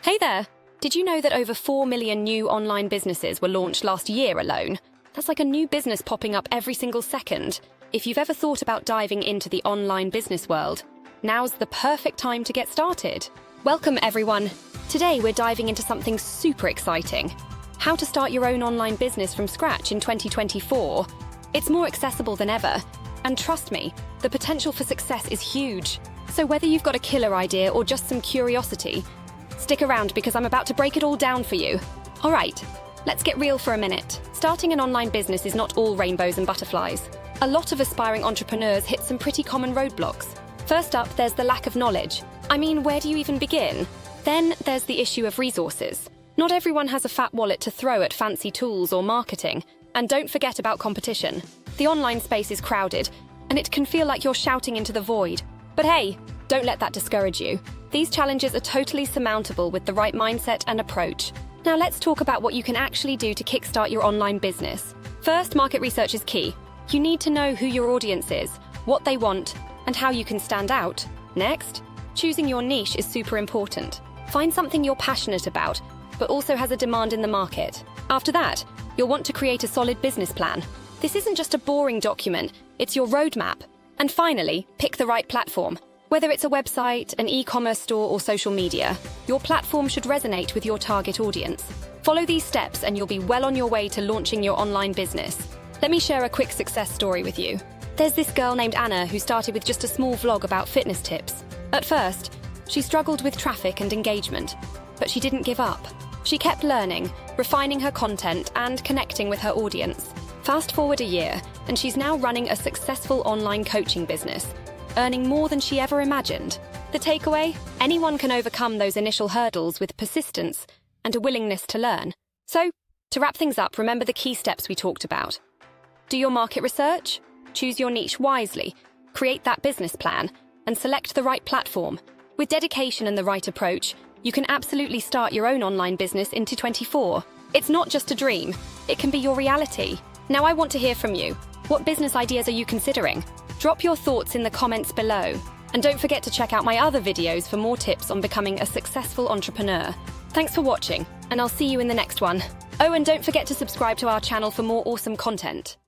Hey there! Did you know that over 4 million new online businesses were launched last year alone? That's like a new business popping up every single second. If you've ever thought about diving into the online business world, now's the perfect time to get started. Welcome, everyone. Today, we're diving into something super exciting. How to start your own online business from scratch in 2024. It's more accessible than ever. And trust me, the potential for success is huge. So whether you've got a killer idea or just some curiosity, stick around because I'm about to break it all down for you. All right, let's get real for a minute. Starting an online business is not all rainbows and butterflies. A lot of aspiring entrepreneurs hit some pretty common roadblocks. First up, there's the lack of knowledge. I mean, where do you even begin? Then there's the issue of resources. Not everyone has a fat wallet to throw at fancy tools or marketing. And don't forget about competition. The online space is crowded, and it can feel like you're shouting into the void. But hey, don't let that discourage you. These challenges are totally surmountable with the right mindset and approach. Now let's talk about what you can actually do to kickstart your online business. First, market research is key. You need to know who your audience is, what they want, and how you can stand out. Next, choosing your niche is super important. Find something you're passionate about, but also has a demand in the market. After that, you'll want to create a solid business plan. This isn't just a boring document, it's your roadmap. And finally, pick the right platform. Whether it's a website, an e-commerce store, or social media, your platform should resonate with your target audience. Follow these steps and you'll be well on your way to launching your online business. Let me share a quick success story with you. There's this girl named Anna who started with just a small vlog about fitness tips. At first, she struggled with traffic and engagement, but she didn't give up. She kept learning, refining her content, and connecting with her audience. Fast forward a year, and she's now running a successful online coaching business, earning more than she ever imagined. The takeaway? Anyone can overcome those initial hurdles with persistence and a willingness to learn. So, to wrap things up, remember the key steps we talked about. Do your market research, choose your niche wisely, create that business plan, and select the right platform. With dedication and the right approach, you can absolutely start your own online business in 2024. It's not just a dream, it can be your reality. Now I want to hear from you. What business ideas are you considering? Drop your thoughts in the comments below. And don't forget to check out my other videos for more tips on becoming a successful entrepreneur. Thanks for watching, and I'll see you in the next one. Oh, and don't forget to subscribe to our channel for more awesome content.